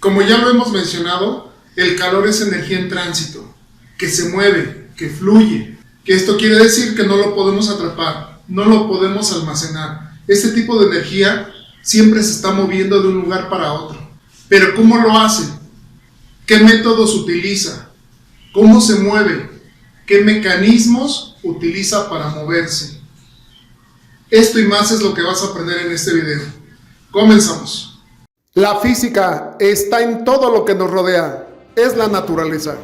Como ya lo hemos mencionado, el calor es energía en tránsito, que se mueve, que fluye, que esto quiere decir que no lo podemos atrapar, no lo podemos almacenar. Este tipo de energía siempre se está moviendo de un lugar para otro. Pero ¿cómo lo hace? ¿Qué métodos utiliza? ¿Cómo se mueve? ¿Qué mecanismos utiliza para moverse? Esto y más es lo que vas a aprender en este video. Comenzamos. La física está en todo lo que nos rodea. Es la naturaleza.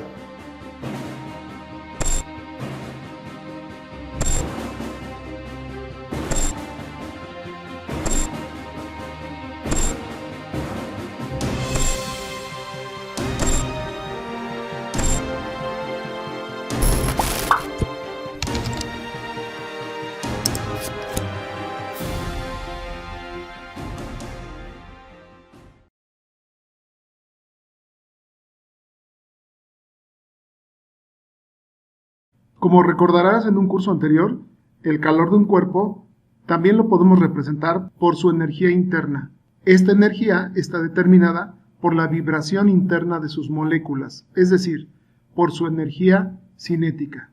Como recordarás en un curso anterior, el calor de un cuerpo también lo podemos representar por su energía interna. Esta energía está determinada por la vibración interna de sus moléculas, es decir, por su energía cinética.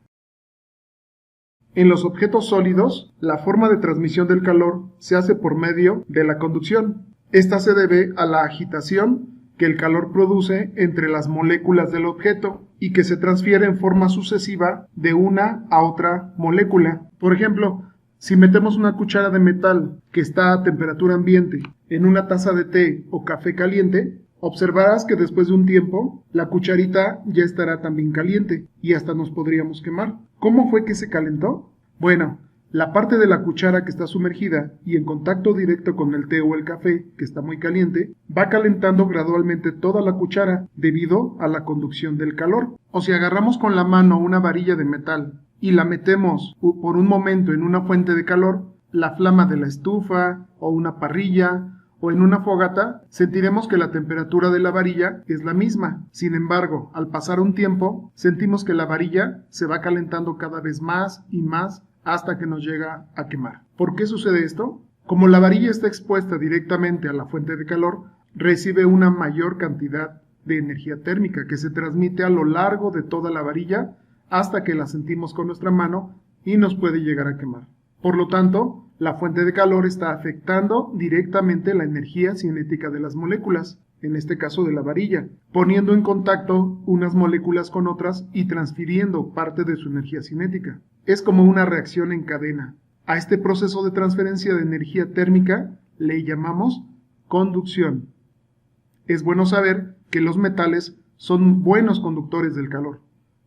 En los objetos sólidos, la forma de transmisión del calor se hace por medio de la conducción. Esta se debe a la agitación que el calor produce entre las moléculas del objeto y que se transfiere en forma sucesiva de una a otra molécula. Por ejemplo, si metemos una cuchara de metal que está a temperatura ambiente en una taza de té o café caliente, observarás que después de un tiempo la cucharita ya estará también caliente y hasta nos podríamos quemar. ¿Cómo fue que se calentó? Bueno, la parte de la cuchara que está sumergida y en contacto directo con el té o el café, que está muy caliente, va calentando gradualmente toda la cuchara debido a la conducción del calor. O si agarramos con la mano una varilla de metal y la metemos por un momento en una fuente de calor, la flama de la estufa o una parrilla o en una fogata, sentiremos que la temperatura de la varilla es la misma. Sin embargo, al pasar un tiempo, sentimos que la varilla se va calentando cada vez más y más hasta que nos llega a quemar. ¿Por qué sucede esto? Como la varilla está expuesta directamente a la fuente de calor, recibe una mayor cantidad de energía térmica que se transmite a lo largo de toda la varilla hasta que la sentimos con nuestra mano y nos puede llegar a quemar. Por lo tanto, la fuente de calor está afectando directamente la energía cinética de las moléculas, en este caso de la varilla, poniendo en contacto unas moléculas con otras y transfiriendo parte de su energía cinética. Es como una reacción en cadena. A este proceso de transferencia de energía térmica le llamamos conducción. Es bueno saber que los metales son buenos conductores del calor,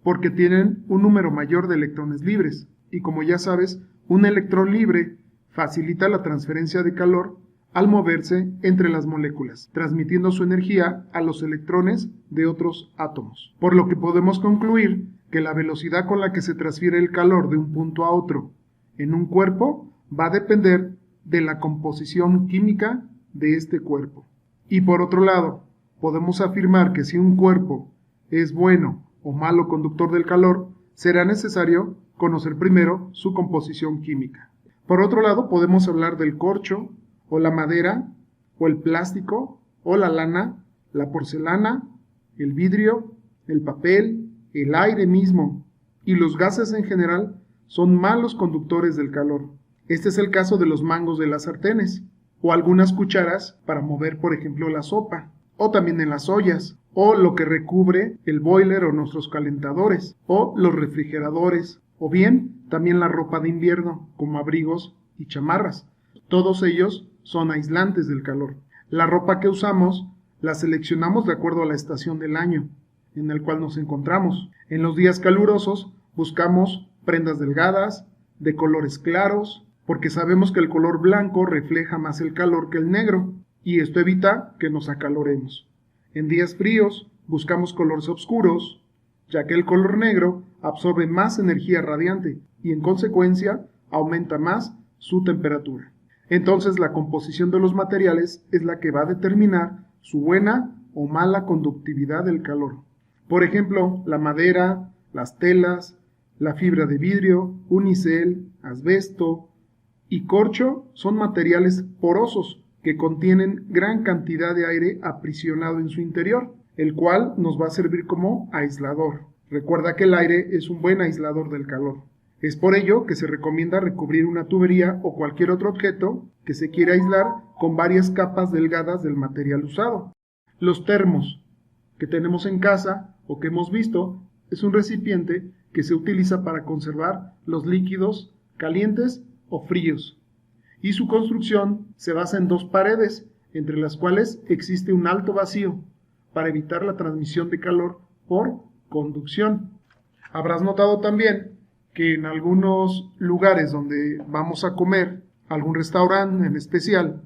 porque tienen un número mayor de electrones libres, y como ya sabes, un electrón libre facilita la transferencia de calor al moverse entre las moléculas, transmitiendo su energía a los electrones de otros átomos. Por lo que podemos concluir que la velocidad con la que se transfiere el calor de un punto a otro en un cuerpo va a depender de la composición química de este cuerpo. Y por otro lado, podemos afirmar que si un cuerpo es bueno o malo conductor del calor, será necesario conocer primero su composición química. Por otro lado, podemos hablar del corcho, o la madera, o el plástico, o la lana, la porcelana, el vidrio, el papel, el aire mismo, y los gases en general son malos conductores del calor. Este es el caso de los mangos de las sartenes, o algunas cucharas para mover, por ejemplo, la sopa, o también en las ollas, o lo que recubre el boiler o nuestros calentadores, o los refrigeradores, o bien también la ropa de invierno, como abrigos y chamarras. Todos ellos son aislantes del calor. La ropa que usamos la seleccionamos de acuerdo a la estación del año en el cual nos encontramos. En los días calurosos buscamos prendas delgadas, de colores claros, porque sabemos que el color blanco refleja más el calor que el negro, y esto evita que nos acaloremos. En días fríos buscamos colores oscuros, ya que el color negro absorbe más energía radiante y en consecuencia aumenta más su temperatura. Entonces la composición de los materiales es la que va a determinar su buena o mala conductividad del calor. Por ejemplo, la madera, las telas, la fibra de vidrio, unicel, asbesto y corcho son materiales porosos, que contienen gran cantidad de aire aprisionado en su interior, el cual nos va a servir como aislador. Recuerda que el aire es un buen aislador del calor. Es por ello que se recomienda recubrir una tubería o cualquier otro objeto que se quiera aislar con varias capas delgadas del material usado. Los termos que tenemos en casa o que hemos visto es un recipiente que se utiliza para conservar los líquidos calientes o fríos. Y su construcción se basa en dos paredes, entre las cuales existe un alto vacío, para evitar la transmisión de calor por conducción. Habrás notado también que en algunos lugares donde vamos a comer, algún restaurante en especial,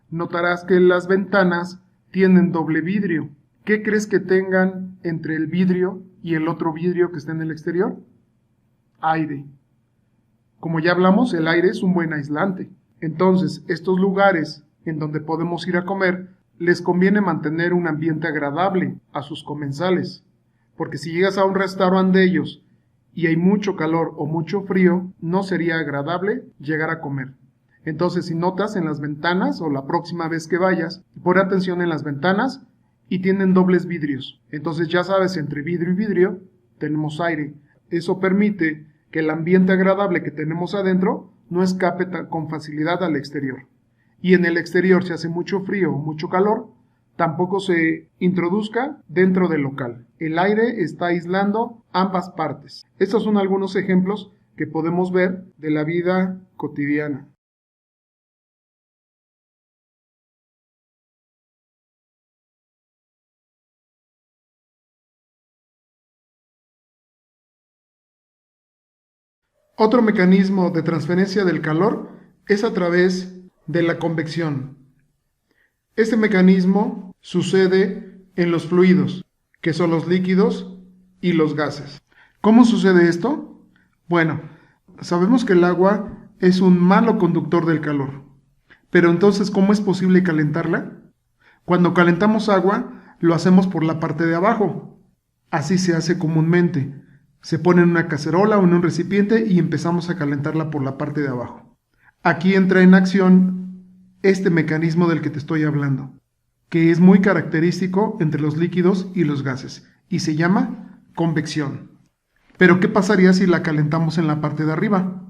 notarás que las ventanas tienen doble vidrio. ¿Qué crees que tengan entre el vidrio y el otro vidrio que está en el exterior? Aire. Como ya hablamos, el aire es un buen aislante. Entonces, estos lugares en donde podemos ir a comer, les conviene mantener un ambiente agradable a sus comensales, porque si llegas a un restaurante de ellos y hay mucho calor o mucho frío, no sería agradable llegar a comer. Entonces, si notas en las ventanas o la próxima vez que vayas, pon atención en las ventanas y tienen dobles vidrios. Entonces ya sabes, entre vidrio y vidrio tenemos aire. Eso permite que el ambiente agradable que tenemos adentro no escape con facilidad al exterior. Y en el exterior, si hace mucho frío o mucho calor, tampoco se introduzca dentro del local. El aire está aislando ambas partes. Estos son algunos ejemplos que podemos ver de la vida cotidiana. Otro mecanismo de transferencia del calor es a través de la convección. Este mecanismo sucede en los fluidos, que son los líquidos y los gases. ¿Cómo sucede esto? Bueno, sabemos que el agua es un malo conductor del calor. Pero entonces, ¿cómo es posible calentarla? Cuando calentamos agua, lo hacemos por la parte de abajo. Así se hace comúnmente. Se pone en una cacerola o en un recipiente y empezamos a calentarla por la parte de abajo. Aquí entra en acción este mecanismo del que te estoy hablando, que es muy característico entre los líquidos y los gases, y se llama convección. Pero ¿qué pasaría si la calentamos en la parte de arriba?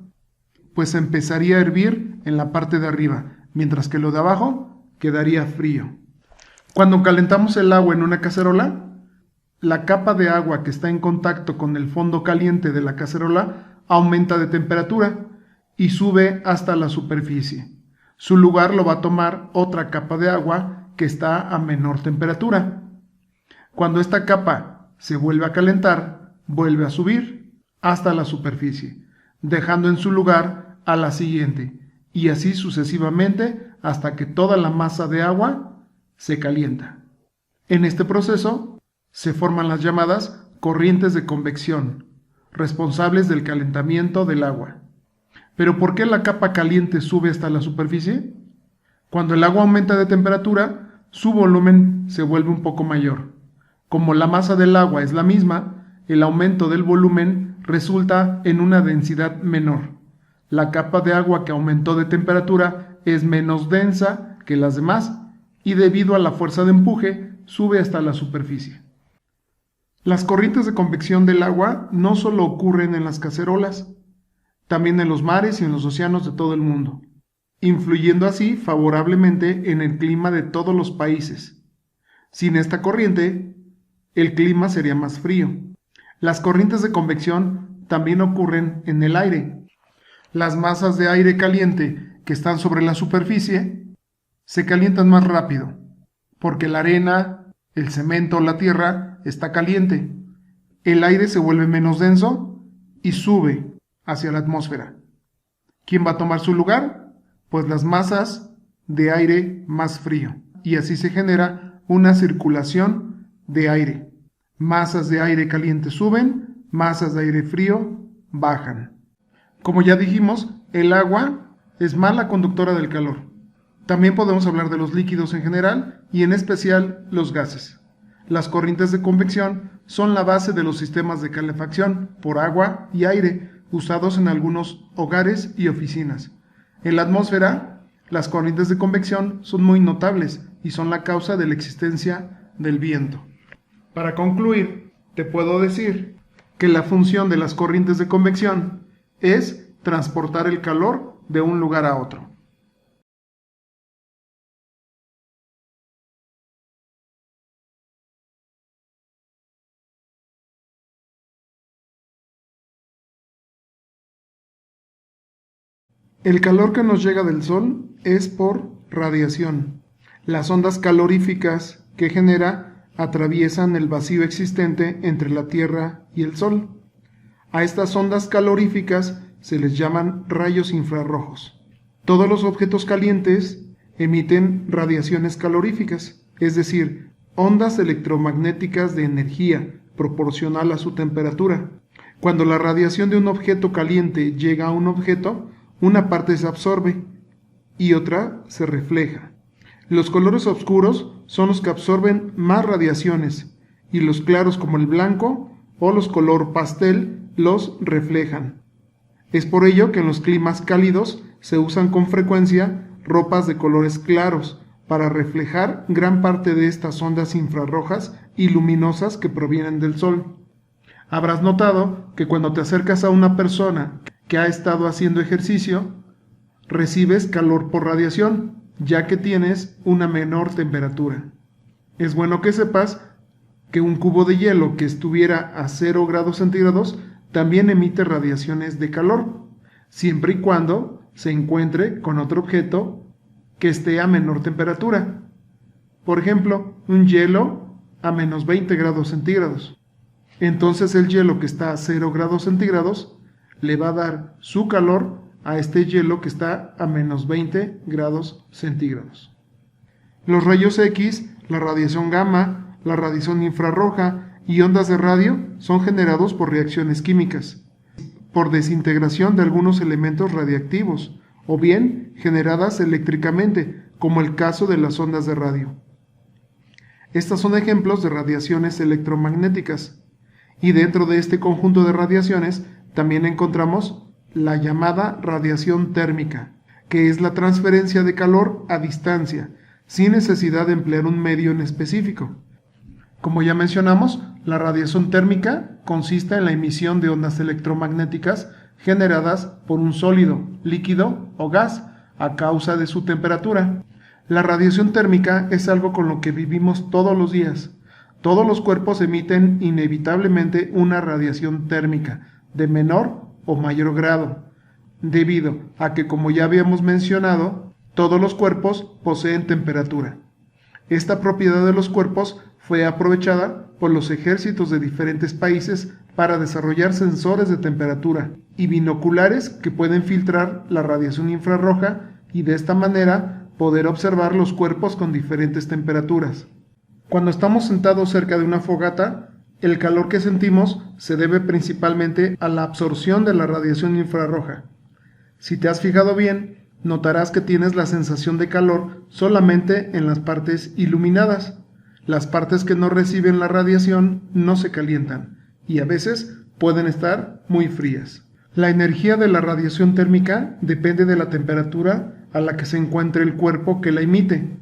Pues empezaría a hervir en la parte de arriba, mientras que lo de abajo quedaría frío. Cuando calentamos el agua en una cacerola, la capa de agua que está en contacto con el fondo caliente de la cacerola aumenta de temperatura y sube hasta la superficie. Su lugar lo va a tomar otra capa de agua que está a menor temperatura. Cuando esta capa se vuelve a calentar, vuelve a subir hasta la superficie, dejando en su lugar a la siguiente, y así sucesivamente hasta que toda la masa de agua se calienta. En este proceso se forman las llamadas corrientes de convección, responsables del calentamiento del agua. ¿Pero por qué la capa caliente sube hasta la superficie? Cuando el agua aumenta de temperatura, su volumen se vuelve un poco mayor. Como la masa del agua es la misma, el aumento del volumen resulta en una densidad menor. La capa de agua que aumentó de temperatura es menos densa que las demás y debido a la fuerza de empuje sube hasta la superficie. Las corrientes de convección del agua no solo ocurren en las cacerolas, también en los mares y en los océanos de todo el mundo, influyendo así favorablemente en el clima de todos los países. Sin esta corriente, el clima sería más frío. Las corrientes de convección también ocurren en el aire. Las masas de aire caliente que están sobre la superficie se calientan más rápido, porque la arena, el cemento o la tierra está caliente. El aire se vuelve menos denso y sube hacia la atmósfera. ¿Quién va a tomar su lugar? Pues las masas de aire más frío. Y así se genera una circulación de aire. Masas de aire caliente suben, masas de aire frío bajan. Como ya dijimos, el agua es mala conductora del calor. También podemos hablar de los líquidos en general y en especial los gases. Las corrientes de convección son la base de los sistemas de calefacción por agua y aire usados en algunos hogares y oficinas. En la atmósfera Las corrientes de convección son muy notables y son la causa de la existencia del viento. Para concluir, te puedo decir que la función de las corrientes de convección es transportar el calor de un lugar a otro. El calor que nos llega del Sol es por radiación. Las ondas caloríficas que genera atraviesan el vacío existente entre la Tierra y el Sol. A estas ondas caloríficas se les llaman rayos infrarrojos. Todos los objetos calientes emiten radiaciones caloríficas, es decir, ondas electromagnéticas de energía proporcional a su temperatura. Cuando la radiación de un objeto caliente llega a un objeto, una parte se absorbe y otra se refleja. Los colores oscuros son los que absorben más radiaciones y los claros como el blanco o los color pastel los reflejan. Es por ello que en los climas cálidos se usan con frecuencia ropas de colores claros para reflejar gran parte de estas ondas infrarrojas y luminosas que provienen del sol. Habrás notado que cuando te acercas a una persona que ha estado haciendo ejercicio, recibes calor por radiación, ya que tienes una menor temperatura. Es bueno que sepas que un cubo de hielo que estuviera a 0 grados centígrados también emite radiaciones de calor, siempre y cuando se encuentre con otro objeto que esté a menor temperatura. Por ejemplo, un hielo a menos 20 grados centígrados. Entonces el hielo que está a 0 grados centígrados le va a dar su calor a este hielo que está a menos 20 grados centígrados. Los rayos X, la radiación gamma, la radiación infrarroja y ondas de radio son generados por reacciones químicas, por desintegración de algunos elementos radiactivos, o bien generadas eléctricamente, como el caso de las ondas de radio. Estas son ejemplos de radiaciones electromagnéticas, y dentro de este conjunto de radiaciones también encontramos la llamada radiación térmica, que es la transferencia de calor a distancia, sin necesidad de emplear un medio en específico. Como ya mencionamos, la radiación térmica consiste en la emisión de ondas electromagnéticas generadas por un sólido, líquido o gas a causa de su temperatura. La radiación térmica es algo con lo que vivimos todos los días. Todos los cuerpos emiten inevitablemente una radiación térmica de menor o mayor grado, debido a que, como ya habíamos mencionado, todos los cuerpos poseen temperatura. Esta propiedad de los cuerpos fue aprovechada por los ejércitos de diferentes países para desarrollar sensores de temperatura y binoculares que pueden filtrar la radiación infrarroja y de esta manera poder observar los cuerpos con diferentes temperaturas. Cuando estamos sentados cerca de una fogata, el calor que sentimos se debe principalmente a la absorción de la radiación infrarroja. Si te has fijado bien, notarás que tienes la sensación de calor solamente en las partes iluminadas. Las partes que no reciben la radiación no se calientan y a veces pueden estar muy frías. La energía de la radiación térmica depende de la temperatura a la que se encuentre el cuerpo que la emite.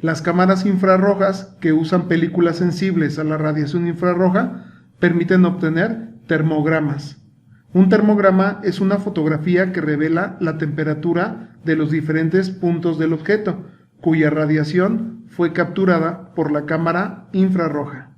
Las cámaras infrarrojas, que usan películas sensibles a la radiación infrarroja, permiten obtener termogramas. Un termograma es una fotografía que revela la temperatura de los diferentes puntos del objeto, cuya radiación fue capturada por la cámara infrarroja.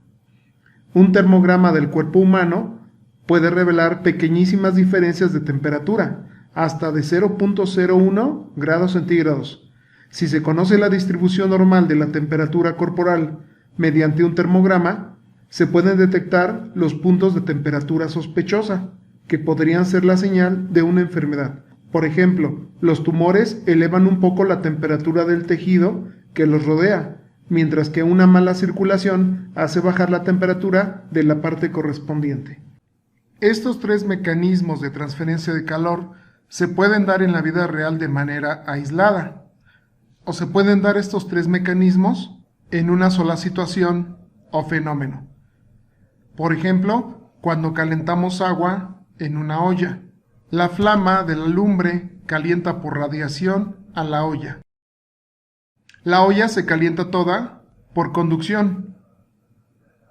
Un termograma del cuerpo humano puede revelar pequeñísimas diferencias de temperatura, hasta de 0.01 grados centígrados. Si se conoce la distribución normal de la temperatura corporal mediante un termograma, se pueden detectar los puntos de temperatura sospechosa, que podrían ser la señal de una enfermedad. Por ejemplo, los tumores elevan un poco la temperatura del tejido que los rodea, mientras que una mala circulación hace bajar la temperatura de la parte correspondiente. Estos tres mecanismos de transferencia de calor se pueden dar en la vida real de manera aislada, o se pueden dar estos tres mecanismos en una sola situación o fenómeno. Por ejemplo, cuando calentamos agua en una olla, la flama de la lumbre calienta por radiación a la olla. La olla se calienta toda por conducción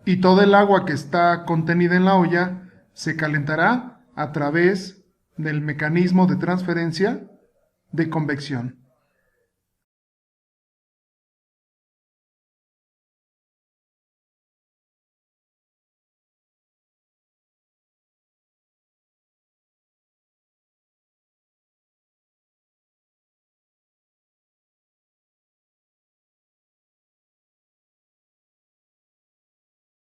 y toda el agua que está contenida en la olla se calentará a través del mecanismo de transferencia de convección.